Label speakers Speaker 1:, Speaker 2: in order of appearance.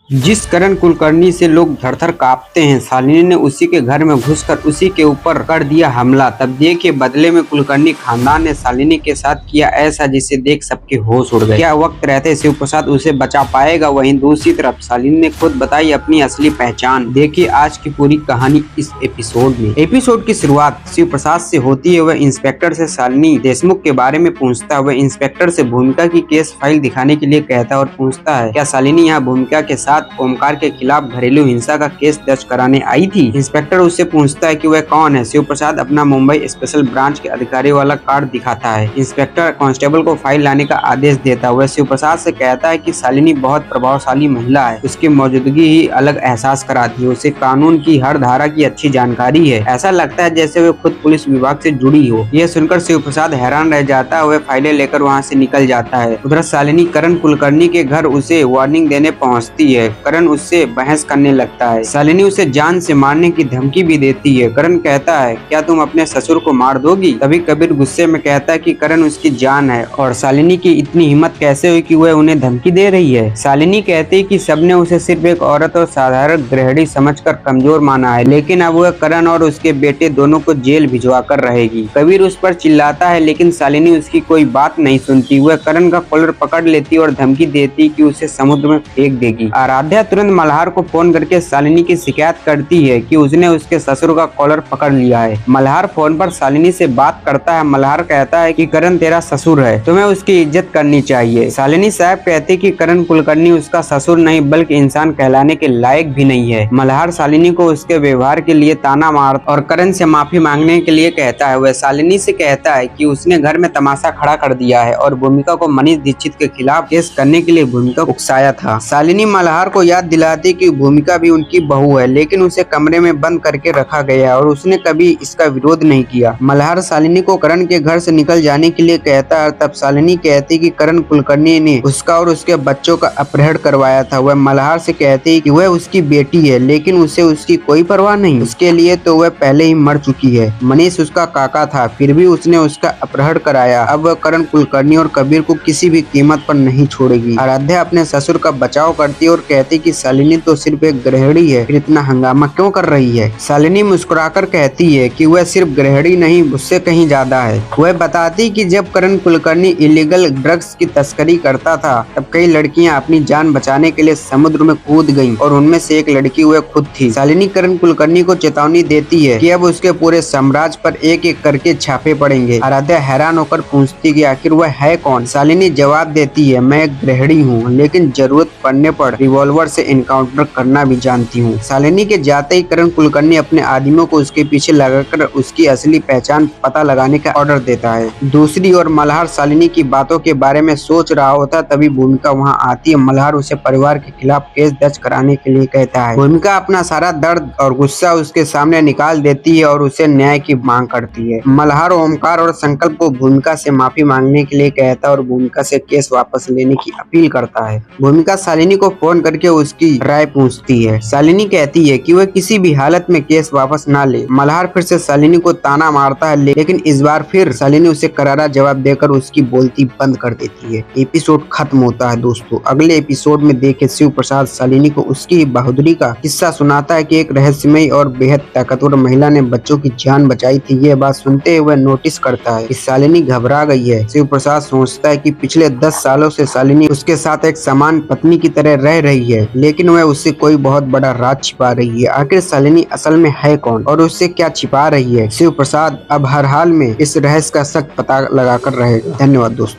Speaker 1: जिस करण कुलकर्णी से लोग थर-थर कांपते हैं, शालिनी ने उसी के घर में घुसकर उसी के ऊपर कर दिया हमला। तब देखिए बदले में कुलकर्णी खानदान ने शालिनी के साथ किया ऐसा जिसे देख सबके होश उड़ गए। क्या वक्त रहते शिव प्रसाद उसे बचा पाएगा? वहीं दूसरी तरफ शालिनी ने खुद बताई अपनी असली पहचान। देखिए आज की पूरी कहानी इस एपिसोड में। एपिसोड की शुरुआत शिव प्रसाद से होती है। वह इंस्पेक्टर से शालिनी देशमुख के बारे में पूछता है। वह इंस्पेक्टर से भूमिका की केस फाइल दिखाने के लिए कहता है और पूछता है क्या शालिनी यहाँ भूमिका के साथ ओमकार के खिलाफ घरेलू हिंसा का केस दर्ज कराने आई थी। इंस्पेक्टर उससे पूछता है कि वह कौन है। शिव प्रसाद अपना मुंबई स्पेशल ब्रांच के अधिकारी वाला कार्ड दिखाता है। इंस्पेक्टर कांस्टेबल को फाइल लाने का आदेश देता है। वह शिव प्रसाद से कहता है कि शालिनी बहुत प्रभावशाली महिला है, उसकी मौजूदगी ही अलग एहसास कराती है। उसे कानून की हर धारा की अच्छी जानकारी है। ऐसा लगता है जैसे वे खुद पुलिस विभाग से जुड़ी हो। यह सुनकर शिव प्रसाद हैरान रह जाता है। वह फाइलें लेकर वहाँ से निकल जाता है। उधर शालिनी करण कुलकर्णी के घर उसे वार्निंग देने पहुँचती है। करण उससे बहस करने लगता है। शालिनी उसे जान से मारने की धमकी भी देती है। करण कहता है क्या तुम अपने ससुर को मार दोगी? तभी कबीर गुस्से में कहता है कि करण उसकी जान है और शालिनी की इतनी हिम्मत कैसे हुई कि वह उन्हें धमकी दे रही है। शालिनी कहती है कि सबने उसे सिर्फ एक औरत और साधारण गृहिणी समझकर कमजोर माना है, लेकिन अब वह करण और उसके बेटे दोनों को जेल भिजवा कर रहेगी। कबीर उस पर चिल्लाता है लेकिन शालिनी उसकी कोई बात नहीं सुनती। वह करण का कॉलर पकड़ लेती और धमकी देती कि उसे समुद्र में फेंक देगी। आराध्या तुरंत मल्हार को फोन करके शालिनी की शिकायत करती है कि उसने उसके ससुर का कॉलर पकड़ लिया है। मल्हार फोन पर शालिनी से बात करता है। मल्हार कहता है कि करण तेरा ससुर है, तुम्हें उसकी इज्जत करनी चाहिए। शालिनी साहब कहती कि करण कुलकर्णी उसका ससुर नहीं बल्कि इंसान कहलाने के लायक भी नहीं है। मल्हार शालिनी को उसके व्यवहार के लिए ताना मार और करण से माफी मांगने के लिए कहता है। वह शालिनी से कहता है कि उसने घर में तमाशा खड़ा कर दिया है और भूमिका को मनीष दीक्षित के खिलाफ केस करने के लिए भूमिका उकसाया था। शालिनी मल्हार को याद दिलाती कि भूमिका भी उनकी बहू है, लेकिन उसे कमरे में बंद करके रखा गया और उसने कभी इसका विरोध नहीं किया। मल्हार शालिनी को करण के घर से निकल जाने के लिए कहता है। तब शालिनी कहती कि करण कुलकर्णी ने उसका और उसके बच्चों का अपहरण करवाया था। वह मल्हार से कहती कि वह उसकी बेटी है, लेकिन उसे उसकी कोई परवाह नहीं, उसके लिए तो वह पहले ही मर चुकी है। मनीष उसका काका था, फिर भी उसने उसका अपहरण कराया। अब वह करण कुलकर्णी और कबीर को किसी भी कीमत पर नहीं छोड़ेगी। आराध्या अपने ससुर का बचाव करती और कहती कि शालिनी तो सिर्फ एक गृहिणी है, फिर इतना हंगामा क्यों कर रही है। शालिनी मुस्कुराकर कहती है कि वह सिर्फ गृहिणी नहीं, उससे कहीं ज्यादा है। वह बताती कि जब करण कुलकर्णी इलीगल ड्रग्स की तस्करी करता था तब कई लड़कियां अपनी जान बचाने के लिए समुद्र में कूद गईं और उनमें से एक लड़की वह खुद थी। शालिनी करण कुलकर्णी को चेतावनी देती है कि अब उसके पूरे साम्राज्य पर एक एक करके छापे पड़ेंगे। आराध्या हैरान होकर पूछती कि आखिर वह है कौन। शालिनी जवाब देती है मैं एक गृहिणी हूँ, लेकिन जरूरत पड़ने पर रिवॉल्वर से इनकाउंटर करना भी जानती हूँ। शालिनी के जाते ही करण कुलकर्णी अपने आदमियों को उसके पीछे लगाकर उसकी असली पहचान पता लगाने का ऑर्डर देता है। दूसरी ओर मल्हार शालिनी की बातों के बारे में सोच रहा होता तभी भूमिका वहां आती है। मल्हार उसे परिवार के खिलाफ केस दर्ज कराने के लिए कहता है। भूमिका अपना सारा दर्द और गुस्सा उसके सामने निकाल देती है और उसे न्याय की मांग करती है। मल्हार ओमकार और संकल्प को भूमिका से माफी मांगने के लिए कहता है और भूमिका से केस वापस लेने की अपील करता है। भूमिका शालिनी को फोन करके उसकी राय पूछती है। शालिनी कहती है कि वह किसी भी हालत में केस वापस ना ले। मल्हार फिर से शालिनी को ताना मारता है, लेकिन इस बार फिर शालिनी उसे करारा जवाब देकर उसकी बोलती बंद कर देती है। एपिसोड खत्म होता है दोस्तों। अगले एपिसोड में देखे शिव प्रसाद शालिनी को उसकी बहादुरी का किस्सा सुनाता है कि एक रहस्यमयी और बेहद ताकतवर महिला ने बच्चों की जान बचाई थी। यह बात सुनते हुए नोटिस करता है कि शालिनी घबरा गई है। शिव प्रसाद सोचता है कि पिछले 10 सालों से शालिनी उसके साथ एक समान पत्नी की तरह रह रही है, लेकिन वह उससे कोई बहुत बड़ा राज छिपा रही है। आखिर शालिनी असल में है कौन और उससे क्या छिपा रही है? शिव प्रसाद अब हर हाल में इस रहस्य का सच पता लगाकर रहेगा। धन्यवाद दोस्तों।